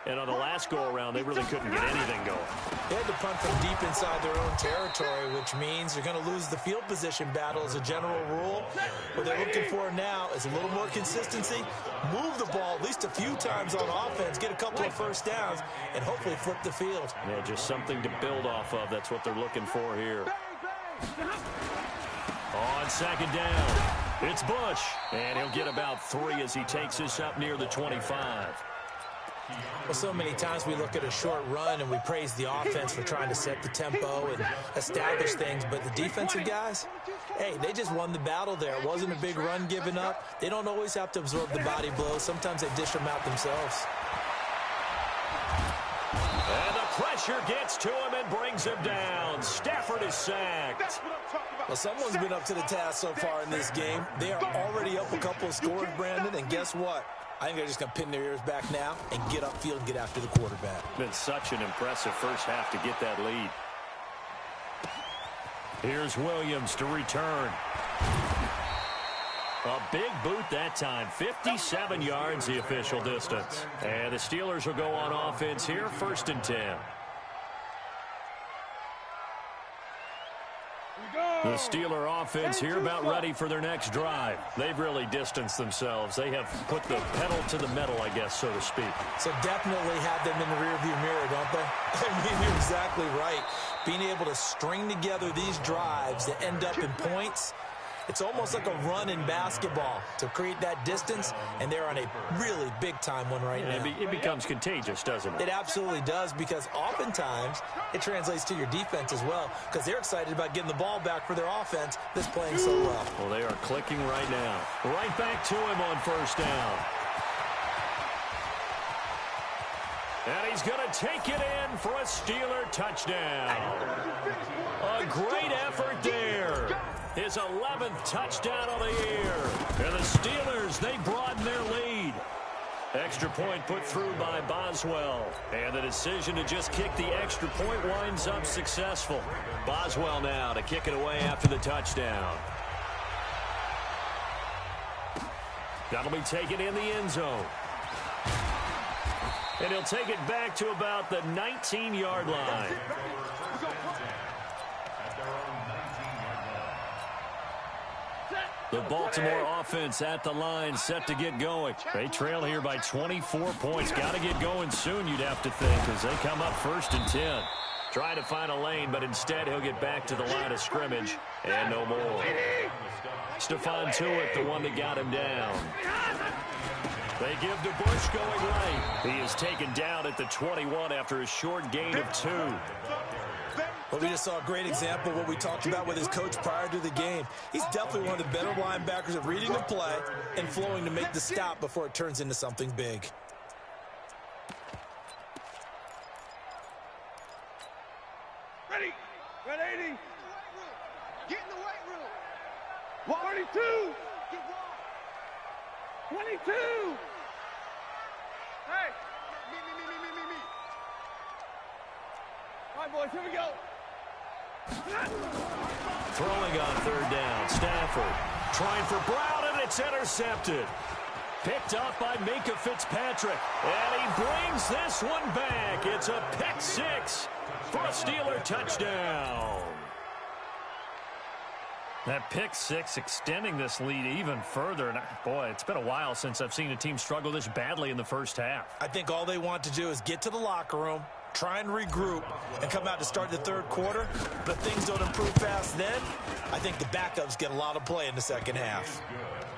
And on the last go-around, they really couldn't get anything going. They had to punt from deep inside their own territory, which means you're going to lose the field position battle as a general rule. What they're looking for now is a little more consistency, move the ball at least a few times on offense, get a couple of first downs, and hopefully flip the field. Yeah, just something to build off of. That's what they're looking for here. On second down, it's Bush. And he'll get about 3 as he takes this up near the 25. Well, so many times we look at a short run and we praise the offense for trying to set the tempo and establish things, but the defensive guys, hey, they just won the battle there. It wasn't a big run given up. They don't always have to absorb the body blows. Sometimes they dish them out themselves. And the pressure gets to him and brings him down. Stafford is sacked. Well, someone's been up to the task so far in this game. They are already up a couple of scores, Brandon, and guess what? I think they're just going to pin their ears back now and get upfield and get after the quarterback. Been such an impressive first half to get that lead. Here's Williams to return. A big boot that time. 57 yards the official distance. And the Steelers will go on offense here, 1st and 10. The Steeler offense here about ready for their next drive. They've really distanced themselves. They have put the pedal to the metal, I guess, so to speak. So definitely have them in the rearview mirror, don't they? I mean, you're exactly right. Being able to string together these drives that end up in points, it's almost like a run in basketball to create that distance, and they're on a really big-time one right now. It becomes contagious, doesn't it? It absolutely does, because oftentimes it translates to your defense as well, because they're excited about getting the ball back for their offense that's playing so well. Well, they are clicking right now. Right back to him on 1st down. And he's going to take it in for a Steeler touchdown. A great effort there. His 11th touchdown of the year. And the Steelers, they broaden their lead. Extra point put through by Boswell. And the decision to just kick the extra point winds up successful. Boswell now to kick it away after the touchdown. That'll be taken in the end zone. And he'll take it back to about the 19-yard line. The Baltimore offense at the line, set to get going. They trail here by 24 points. Got to get going soon, you'd have to think, as they come up 1st and 10. Trying to find a lane, but instead he'll get back to the line of scrimmage, and no more. Stephon Tuitt, the one that got him down. They give to Bush going right. He is taken down at the 21 after a short gain of 2. Well, we just saw a great example of what we talked about with his coach prior to the game. He's definitely one of the better linebackers at reading the play and flowing to make the stop before it turns into something big. Ready. 180. Get in the weight room. 122. 22. Hey. Me. All right, boys, here we go. Throwing on 3rd down. Stafford trying for Brown, and it's intercepted. Picked up by Minkah Fitzpatrick. And he brings this one back. It's a pick 6 for a Steeler touchdown. That pick 6 extending this lead even further. And boy, it's been a while since I've seen a team struggle this badly in the first half. I think all they want to do is get to the locker room, try and regroup, and come out to start the 3rd quarter. But if things don't improve fast then, I think the backups get a lot of play in the 2nd half.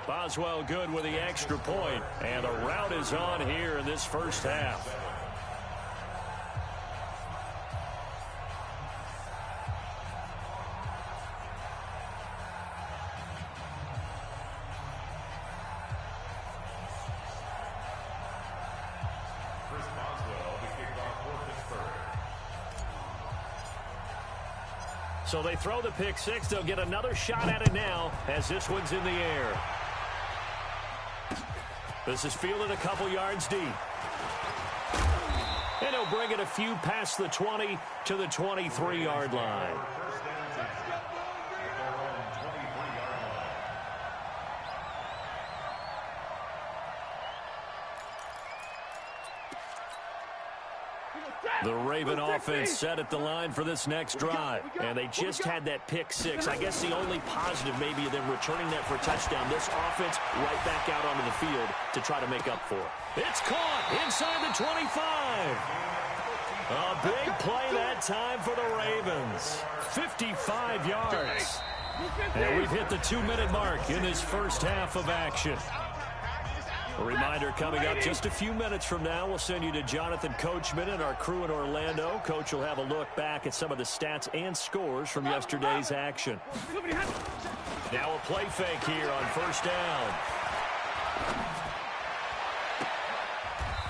Boswell good with the extra point. And the route is on here in this first half. So they throw the pick 6. They'll get another shot at it now as this one's in the air. This is fielded a couple yards deep. And he'll bring it a few past the 20 to the 23-yard line. The Raven offense set at the line for this next drive. And they just had that pick six. I guess the only positive maybe of them returning that for a touchdown. This offense right back out onto the field to try to make up for it. It's caught inside the 25. A big play that time for the Ravens. 55 yards. And we've hit the 2-minute mark in this first half of action. A reminder coming up just a few minutes from now, we'll send you to Jonathan Coachman and our crew in Orlando. Coach will have a look back at some of the stats and scores from yesterday's action. Now a play fake here on first down.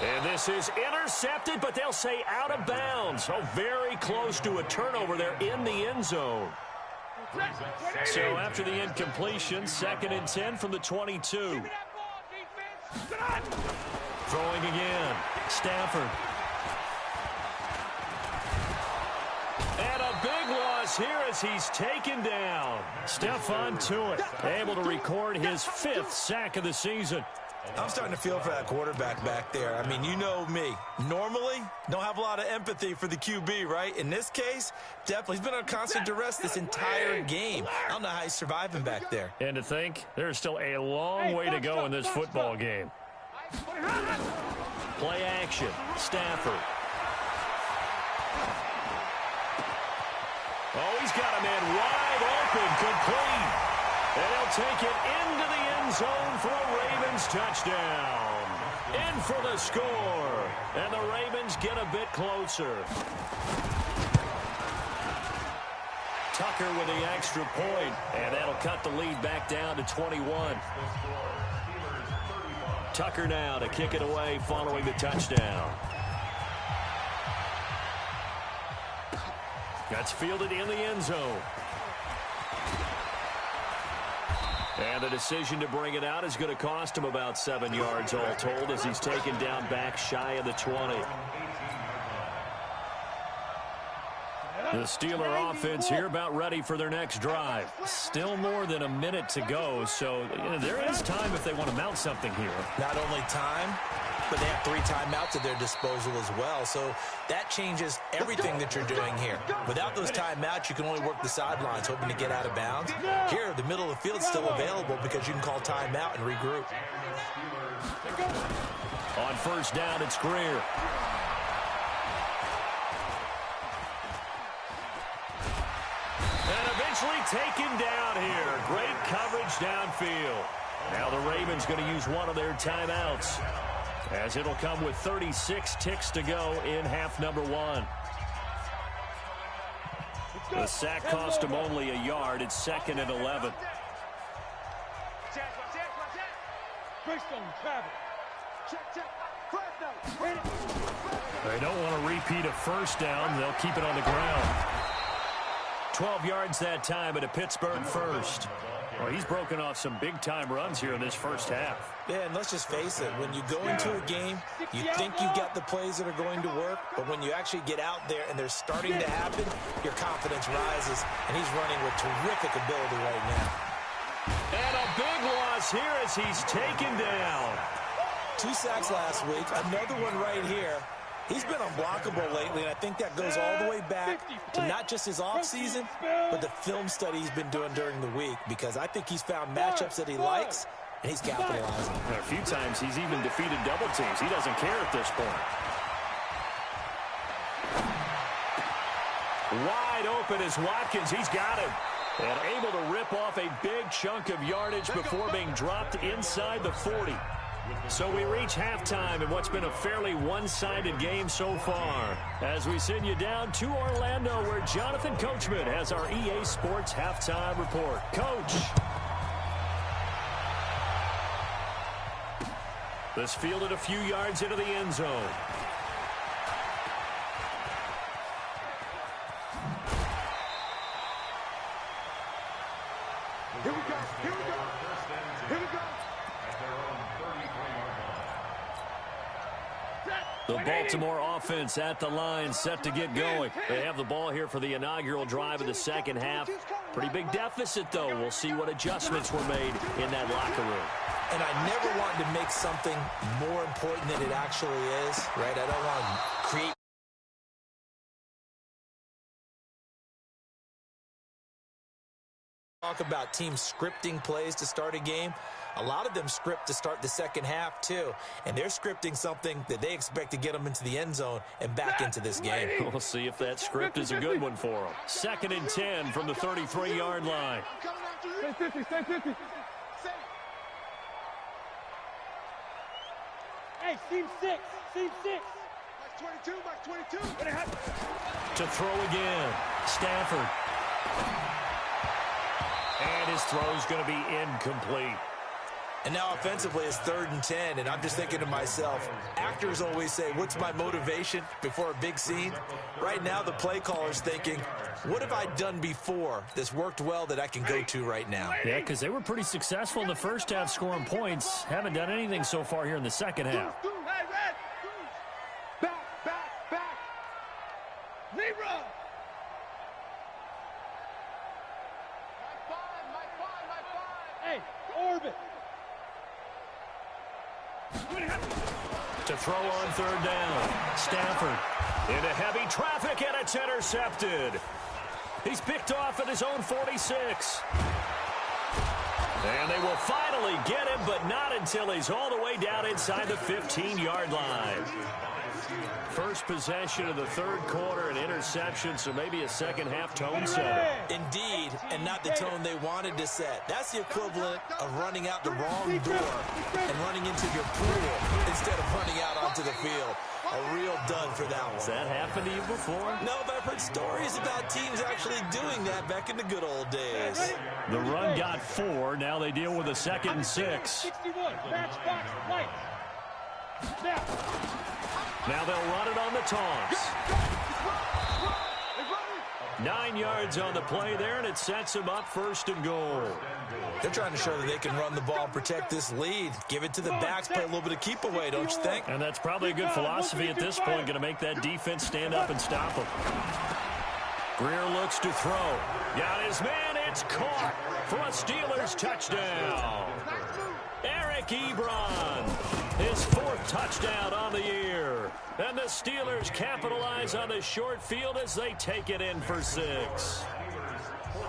And this is intercepted, but they'll say out of bounds. So very close to a turnover there in the end zone. So after the incompletion, 2nd and 10 from the 22. Throwing again. Stafford. And a big loss here as he's taken down. Stephon Tuitt able to record his 5th sack of the season. I'm starting to feel for that quarterback back there. I mean, you know me. Normally, don't have a lot of empathy for the QB, right? In this case, definitely. He's been on constant duress this entire game. I don't know how he's surviving back there. And to think, there's still a long way to go in this football game. Play action. Stafford. Oh, he's got a man wide open, complete. And he'll take it into the end zone for a Ravens touchdown. In for the score. And the Ravens get a bit closer. Tucker with the extra point. And that'll cut the lead back down to 21. Tucker now to kick it away following the touchdown. That's fielded in the end zone. And the decision to bring it out is going to cost him about 7 yards all told as he's taken down back shy of the 20. The Steeler offense here about ready for their next drive. Still more than a minute to go, so there is time if they want to mount something here. Not only time, but they have 3 timeouts at their disposal as well. So that changes everything that you're doing here. Without those timeouts, you can only work the sidelines, hoping to get out of bounds. Here, the middle of the field is still available because you can call timeout and regroup. On first down, it's Greer. And eventually taken down here. Great coverage downfield. Now the Ravens going to use one of their timeouts, as it'll come with 36 ticks to go in half number 1. The sack cost him only a yard. It's 2nd and 11. They don't want to repeat a first down. They'll keep it on the ground. 12 yards that time at a Pittsburgh first. Well, he's broken off some big-time runs here in this first half. Yeah, and let's just face it. When you go into a game, you think you've got the plays that are going to work, but when you actually get out there and they're starting to happen, your confidence rises, and he's running with terrific ability right now. And a big loss here as he's taken down. 2 sacks last week, another one right here. He's been unblockable lately, and I think that goes all the way back to not just his offseason, but the film study he's been doing during the week, because I think he's found matchups that he likes, and he's capitalizing. And a few times he's even defeated double teams. He doesn't care at this point. Wide open is Watkins. He's got him. And able to rip off a big chunk of yardage before being dropped inside the 40. So we reach halftime in what's been a fairly one-sided game so far, as we send you down to Orlando, where Jonathan Coachman has our EA Sports halftime report. Coach. This fielded a few yards into the end zone. Here we go. Here we go. Here we go. The Baltimore offense at the line, set to get going. They have the ball here for the inaugural drive of the second half. Pretty big deficit, though. We'll see what adjustments were made in that locker room. And I never want to make something more important than it actually is, right? I don't want to create Talk about teams scripting plays to start a game. A lot of them script to start the second half, too. And they're scripting something that they expect to get them into the end zone and back into this game. We'll see if that script is a good one for them. 2nd and 10 from the 33-yard line. Stay 50, stay 50. Hey, seam 6, seam 6. Max 22, Max 22. To throw again, Stafford. And his throw's going to be incomplete. And now offensively it's 3rd and 10, and I'm just thinking to myself, actors always say, what's my motivation before a big scene? Right now the play caller's thinking, what have I done before that's worked well that I can go to right now? Yeah, because they were pretty successful in the first half scoring points. Haven't done anything so far here in the second half. Back. Zero. Hey, orbit. To throw on 3rd down, Stafford into heavy traffic, and it's intercepted. He's picked off at his own 46. And they will finally get him, but not until he's all the way down inside the 15-yard line. First possession of the 3rd quarter, an interception, so maybe a second-half tone setter. Indeed, and not the tone they wanted to set. That's the equivalent of running out the wrong door and running into your pool instead of running out onto the field. A real dud for that one. Has that happened to you before? No, but I've heard stories about teams actually doing that back in the good old days. The run got 4. Now they deal with a 2nd and 6. 61, matchbox, light. Snap. Now they'll run it on the toss. 9 yards on the play there, and it sets them up 1st and goal. They're trying to show that they can run the ball and protect this lead. Give it to the backs, play a little bit of keep away, don't you think? And that's probably a good philosophy at this point, going to make that defense stand up and stop them. Greer looks to throw. Got his man, it's caught for a Steelers touchdown. Eric Ebron, his 4th touchdown on the year. And the Steelers capitalize on the short field as they take it in for 6.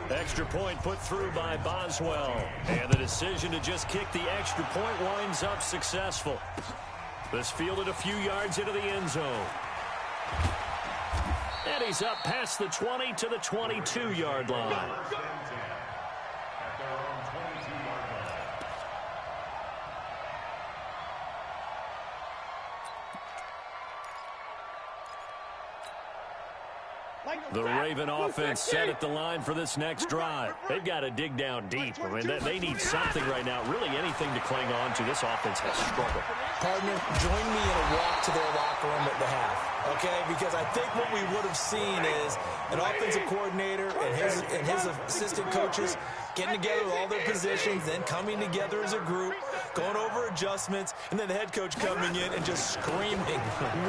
Extra point put through by Boswell. And the decision to just kick the extra point winds up successful. This fielded a few yards into the end zone. And he's up past the 20 to the 22-yard line. The Raven offense set at the line for this next drive. They've got to dig down deep. I mean, they need something right now, really anything to cling on to. This offense has struggled. Partner, join me in a walk to their locker room at the half, okay? Because I think what we would have seen is an offensive coordinator and his assistant coaches getting together with all their positions, then coming together as a group, going over adjustments, and then the head coach coming in and just screaming,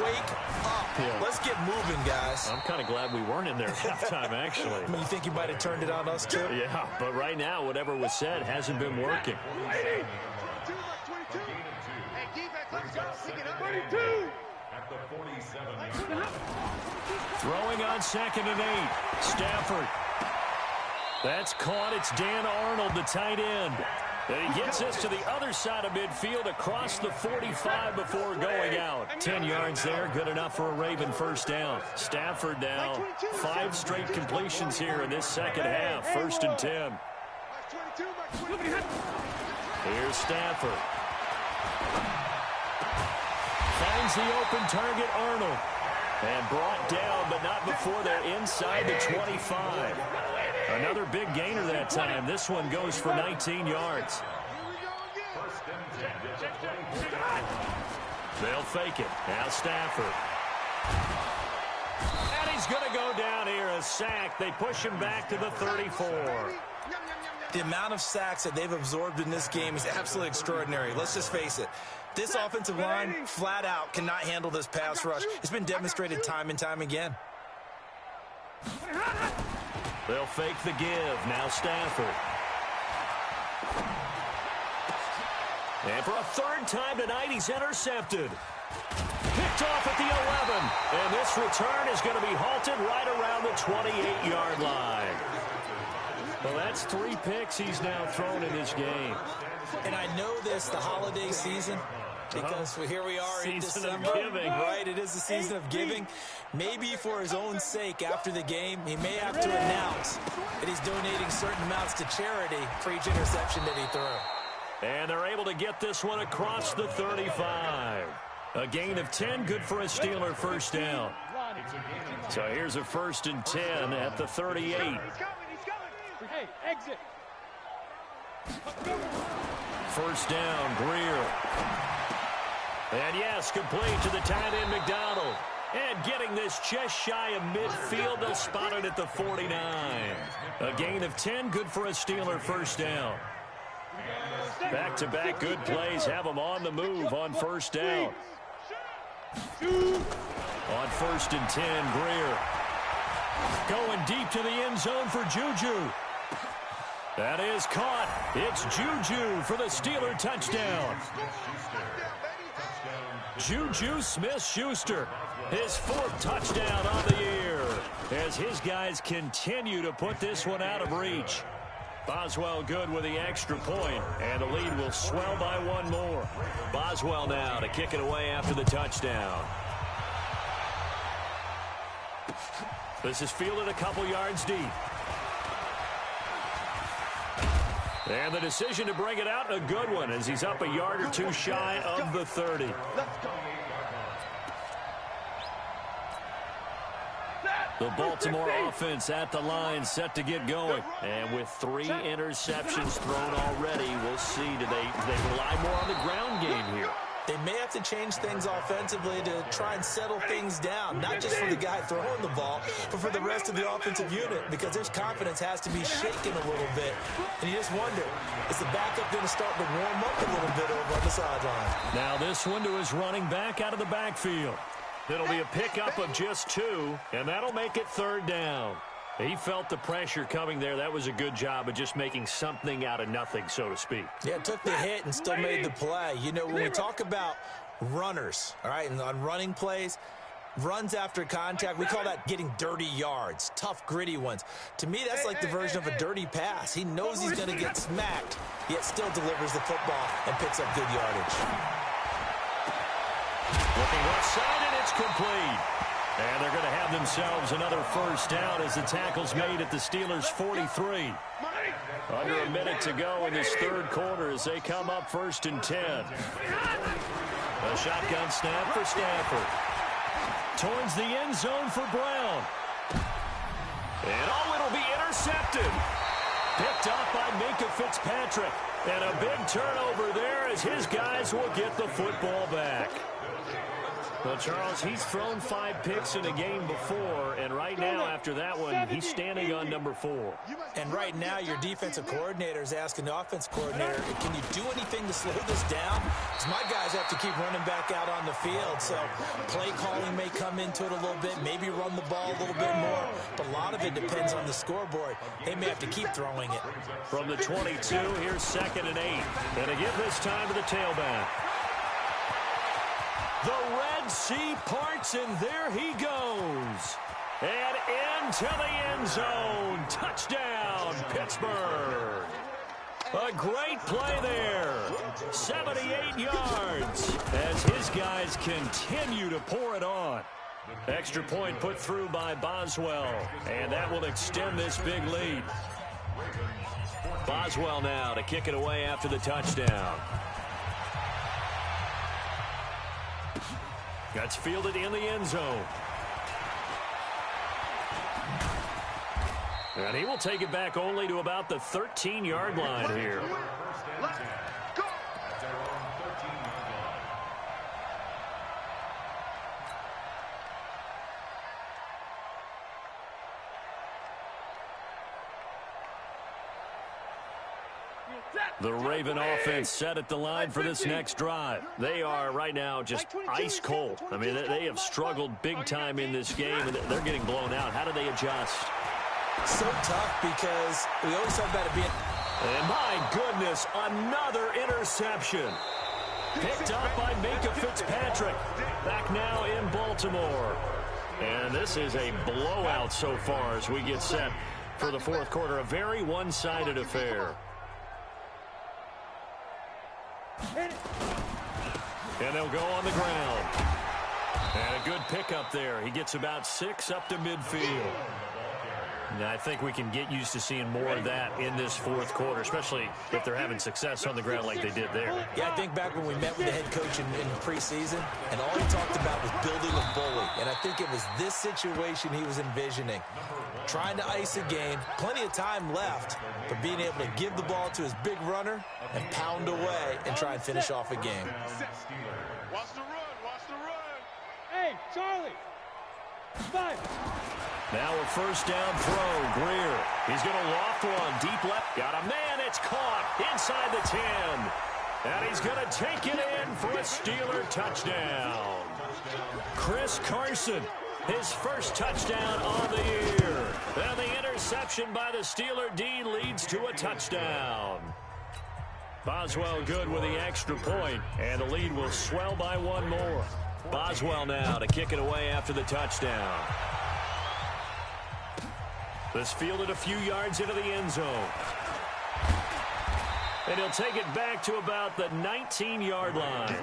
wake up. Yeah. Let's get moving, guys. I'm kind of glad we weren't in there at halftime, actually. You think you might have turned it on us, too? Yeah, but right now, whatever was said hasn't been working. Throwing on 2nd and 8. Stafford. That's caught. It's Dan Arnold, the tight end. And he gets us to the other side of midfield across the 45 before going out. 10 yards there, good enough for a Raven 1st down. Stafford now, 5 straight completions here in this second half. 1st and 10. Here's Stafford. Finds the open target, Arnold. And brought down, but not before they're inside the 25. Another big gainer that time. This one goes for 19 yards. They'll fake it. Now Stafford. And he's going to go down here, a sack. They push him back to the 34. The amount of sacks that they've absorbed in this game is absolutely extraordinary. Let's just face it. This offensive line, flat out, cannot handle this pass rush. It's been demonstrated time and time again. They'll fake the give. Now Stafford. And for a 3rd time tonight, he's intercepted. Picked off at the 11. And this return is going to be halted right around the 28-yard line. Well, that's 3 picks he's now thrown in this game. And I know this, the holiday season, because here we are in December. Giving. Right, it is the season of giving. Maybe for his own sake, after the game, he may have to announce that he's donating certain amounts to charity for each interception that he threw. And they're able to get this one across the 35. A gain of 10, good for a Steeler first down. So here's a 1st and 10 at the 38. Hey, exit. First down, Greer. And yes, complete to the tight end, McDonald. And getting this just shy of midfield, they'll spot it at the 49. A gain of 10, good for a Steeler first down. Back-to-back good plays have them on the move on first down. On 1st and 10, Greer. Going deep to the end zone for Juju. That is caught. It's Juju for the Steeler touchdown. Juju Smith-Schuster, his 4th touchdown on the year, as his guys continue to put this one out of reach. Boswell good with the extra point, and the lead will swell by 1 more. Boswell now to kick it away after the touchdown. This is fielded a couple yards deep. And the decision to bring it out, a good one, as he's up a yard or 2 shy of the 30. The Baltimore offense at the line, set to get going. And with 3 interceptions thrown already, we'll see. Do they rely more on the ground game here? They may have to change things offensively to try and settle things down, not just for the guy throwing the ball, but for the rest of the offensive unit, because his confidence has to be shaken a little bit. And you just wonder, is the backup going to start to warm up a little bit over on the sideline? Now this one to his running back out of the backfield. It'll be a pickup of just 2, and that'll make it 3rd down. He felt the pressure coming there. That was a good job of just making something out of nothing, so to speak. Yeah, took the hit and still made the play. You know, when we talk about runners, all right, and on running plays, runs after contact, we call that getting dirty yards, tough, gritty ones. To me, that's like the version of a dirty pass. He knows he's going to get smacked, yet still delivers the football and picks up good yardage. Looking left side, and it's complete. And they're going to have themselves another first down as the tackle's made at the Steelers' 43. Under a minute to go in this 3rd quarter as they come up 1st and 10. A shotgun snap for Stafford. Towards the end zone for Brown. And it'll be intercepted. Picked up by Minka Fitzpatrick. And a big turnover there as his guys will get the football back. Well, Charles, he's thrown 5 picks in a game before, and right now, after that one, he's standing on number 4. And right now, your defensive coordinator is asking the offense coordinator, can you do anything to slow this down? Because my guys have to keep running back out on the field, so play calling may come into it a little bit, maybe run the ball a little bit more, but a lot of it depends on the scoreboard. They may have to keep throwing it. From the 22, here's 2nd and 8. And again this time to the tailback. The Red Sea parts, and there he goes. And into the end zone. Touchdown, Pittsburgh. A great play there. 78 yards as his guys continue to pour it on. Extra point put through by Boswell, and that will extend this big lead. Boswell now to kick it away after the touchdown. That's fielded in the end zone. And he will take it back only to about the 13-yard line here. The Raven offense set at the line for this next drive. They are right now just ice cold. I mean, they have struggled big time in this game, and they're getting blown out. How do they adjust? So tough because we always talk about it being... And my goodness, another interception. Picked up by Minka Fitzpatrick. Back now in Baltimore. And this is a blowout so far as we get set for the fourth quarter. A very one-sided affair. And they'll go on the ground. And a good pickup there. He gets about 6 up to midfield. And I think we can get used to seeing more of that in this fourth quarter, especially if they're having success on the ground like they did there. Yeah, I think back when we met with the head coach in preseason, and all he talked about was building a bully. And I think it was this situation he was envisioning. Trying to ice a game, plenty of time left, but being able to give the ball to his big runner and pound away and try and finish off a game. Watch the run, watch the run. Hey, Charlie. 5. Now a first down throw. Greer. He's going to loft one. Deep left. Got a man. It's caught inside the 10. And he's going to take it in for a Steeler touchdown. Chris Carson, his first touchdown on the year. And the interception by the Steeler D leads to a touchdown. Boswell good with the extra point, and the lead will swell by 1 more. Boswell now to kick it away after the touchdown. This fielded a few yards into the end zone. And he'll take it back to about the 19-yard line.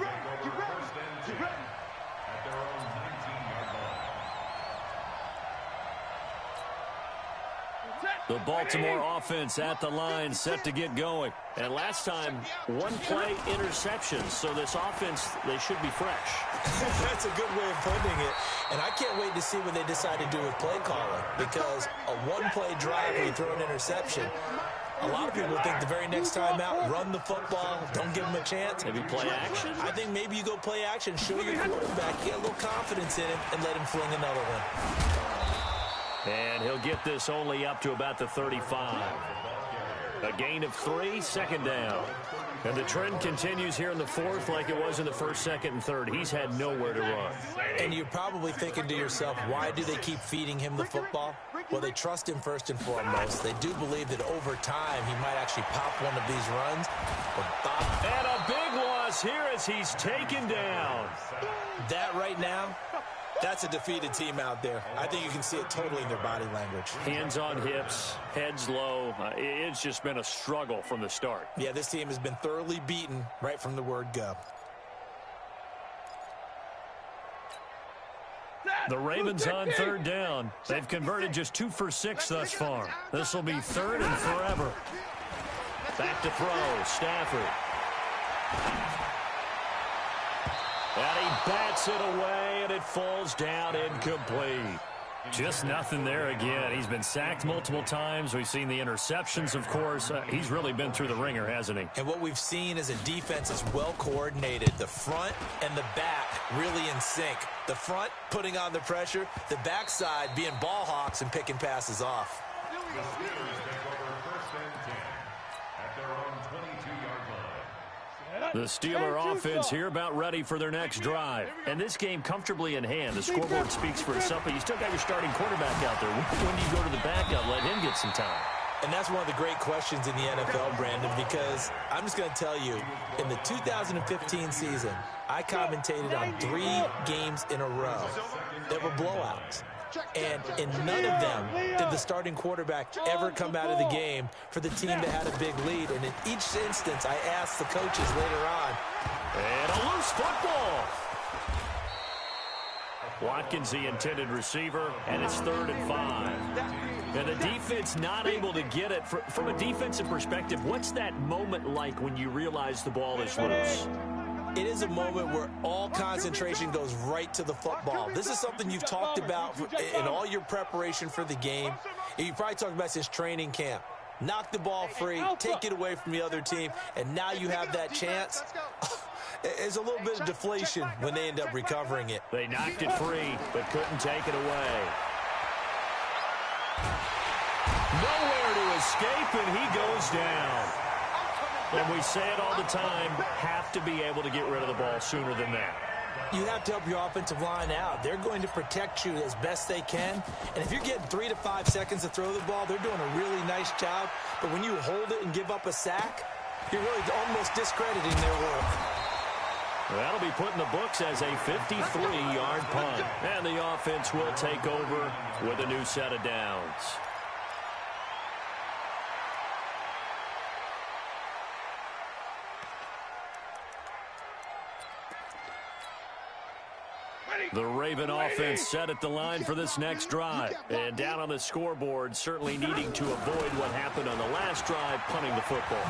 The Baltimore offense at the line, set to get going. And last time, 1-play interceptions. So this offense, they should be fresh. That's a good way of putting it. And I can't wait to see what they decide to do with play calling. Because a 1-play drive where you throw an interception, a lot of people think the very next time out, run the football, don't give him a chance. Maybe play action? I think maybe you go play action, show your quarterback, get a little confidence in him, and let him fling another one. And he'll get this only up to about the 35. A gain of 3, second down. And the trend continues here in the fourth like it was in the first, second, and third. He's had nowhere to run. And you're probably thinking to yourself, why do they keep feeding him the football? Well, they trust him first and foremost. They do believe that over time he might actually pop one of these runs. And a big loss here as he's taken down. That right now, that's a defeated team out there. I think you can see it totally in their body language. Hands on hips, heads low. It's just been a struggle from the start. Yeah, this team has been thoroughly beaten right from the word go. The Ravens on third down. They've converted just 2 for 6 thus far. This will be third and forever. Back to throw, Stafford. And he bats it away, and it falls down incomplete. Just nothing there again. He's been sacked multiple times. We've seen the interceptions, of course. He's really been through the ringer, hasn't he? And what we've seen is a defense that's well coordinated. The front and the back really in sync. The front putting on the pressure, the backside being ball hawks and picking passes off. The Steeler offense here about ready for their next drive. And this game comfortably in hand. The scoreboard speaks for itself, but you still got your starting quarterback out there. When do you go to the backup, let him get some time? And that's one of the great questions in the NFL, Brandon, because I'm just going to tell you, in the 2015 season, I commentated on 3 games in a row that were blowouts. And in none of them did the starting quarterback ever come out of the game for the team that had a big lead. And in each instance, I asked the coaches later on. And a loose football. Watkins, the intended receiver, and it's 3rd and 5. And the defense not able to get it. From a defensive perspective, what's that moment like when you realize the ball is loose? It is a moment where all concentration goes right to the football. This is something you've talked about in all your preparation for the game. You probably talked about since training camp. Knock the ball free, take it away from the other team, and now you have that chance. There's a little bit of deflation when they end up recovering it. They knocked it free, but couldn't take it away. Nowhere to escape, and he goes down. And we say it all the time, have to be able to get rid of the ball sooner than that. You have to help your offensive line out. They're going to protect you as best they can. And if you're getting 3 to 5 seconds to throw the ball, they're doing a really nice job. But when you hold it and give up a sack, you're really almost discrediting their work. That'll be put in the books as a 53-yard punt. And the offense will take over with a new set of downs. The Raven offense set at the line for this next drive. And down on the scoreboard, certainly needing to avoid what happened on the last drive, punting the football.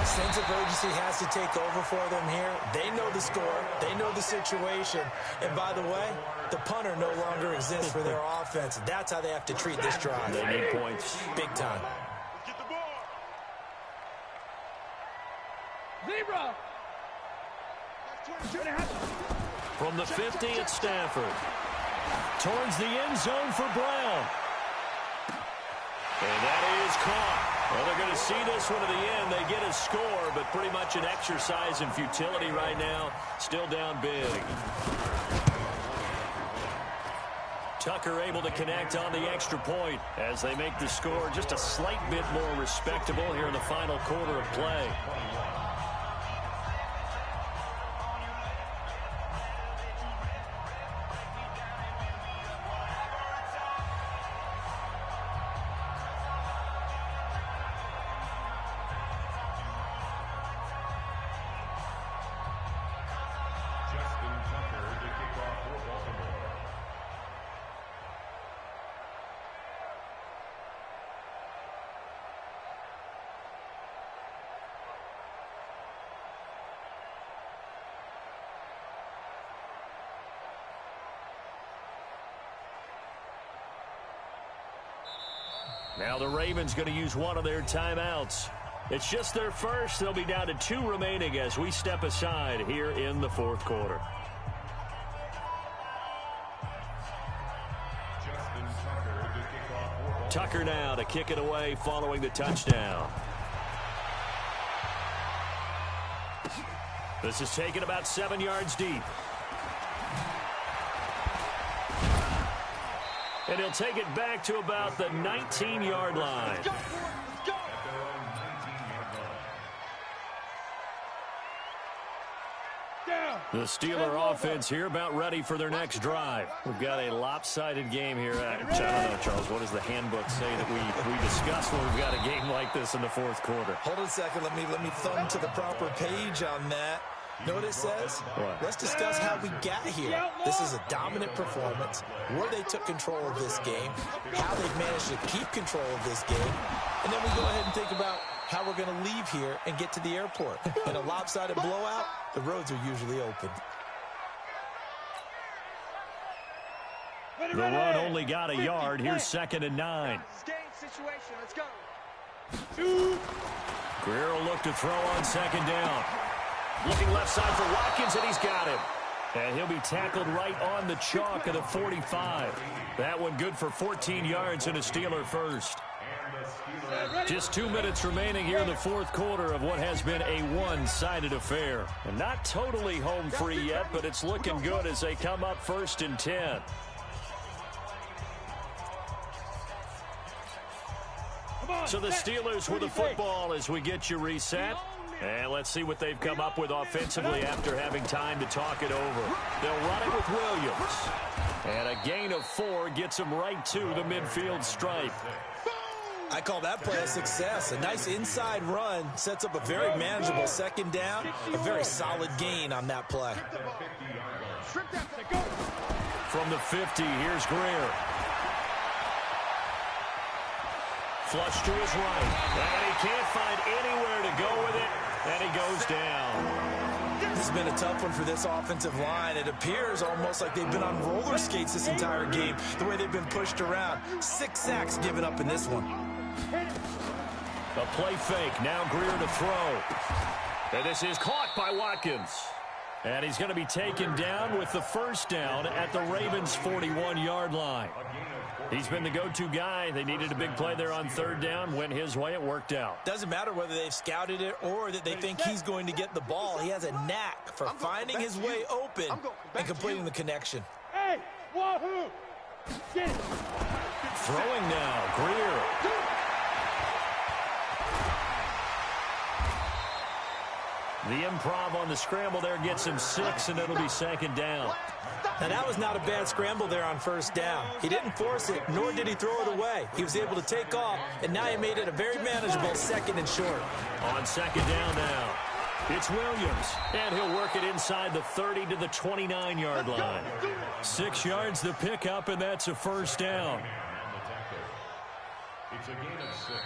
Sense of urgency has to take over for them here. They know the score. They know the situation. And by the way, the punter no longer exists for their offense. That's how they have to treat this drive. They need points. Big time. Get the ball. Zebra. From the 50, it's Stafford. Towards the end zone for Brown. And that is caught. Well, they're going to see this one to the end. They get a score, but pretty much an exercise in futility right now. Still down big. Tucker able to connect on the extra point as they make the score just a slight bit more respectable here in the final quarter of play. Now the Ravens going to use one of their timeouts. It's just their first. They'll be down to 2 remaining as we step aside here in the fourth quarter. Tucker now to kick it away following the touchdown. This is taken about 7 yards deep. And he'll take it back to about the 19-yard line. The Steeler offense here about ready for their next drive. We've got a lopsided game here. I don't know, Charles, what does the handbook say that we discuss when we've got a game like this in the fourth quarter? Hold on a second. Let me thumb to the proper page on that. Know what it says? What? Let's discuss how we got here. This is a dominant performance, where they took control of this game, how they've managed to keep control of this game, and then we go ahead and think about how we're going to leave here and get to the airport. In a lopsided blowout, the roads are usually open. The run only got a yard. Here's 2nd and 9. Situation. Let's go. Greer will look to throw on 2nd down. Looking left side for Watkins, and he's got him. And he'll be tackled right on the chalk of the 45. That one good for 14 yards and a Steeler first. Just 2 minutes remaining here in the fourth quarter of what has been a one-sided affair. And not totally home free yet, but it's looking good as they come up 1st and 10. So the Steelers with the football as we get you reset. And let's see what they've come up with offensively after having time to talk it over. They'll run it with Williams. And a gain of 4 gets them right to the midfield stripe. I call that play a success. A nice inside run sets up a very manageable 2nd down. A very solid gain on that play. From the 50, here's Greer. Flush to his right. And he can't find anywhere to go with it. And he goes down. This has been a tough one for this offensive line. It appears almost like they've been on roller skates this entire game, the way they've been pushed around. 6 sacks given up in this one. A play fake. Now Greer to throw. And this is caught by Watkins. And he's going to be taken down with the 1st down at the Ravens' 41-yard line. He's been the go-to guy. They needed a big play there on 3rd down. Went his way. It worked out. Doesn't matter whether they've scouted it or that they think he's going to get the ball. He has a knack for finding his way open and completing the connection. Hey, wahoo! Get it. Throwing now. Greer. The improv on the scramble there gets him 6, and it'll be 2nd down. Now, that was not a bad scramble there on 1st down. He didn't force it, nor did he throw it away. He was able to take off, and now he made it a very manageable 2nd and short. On 2nd down now. It's Williams, and he'll work it inside the 30 to the 29-yard line. 6 yards to pick up, and that's a first down. It's a gain of 6.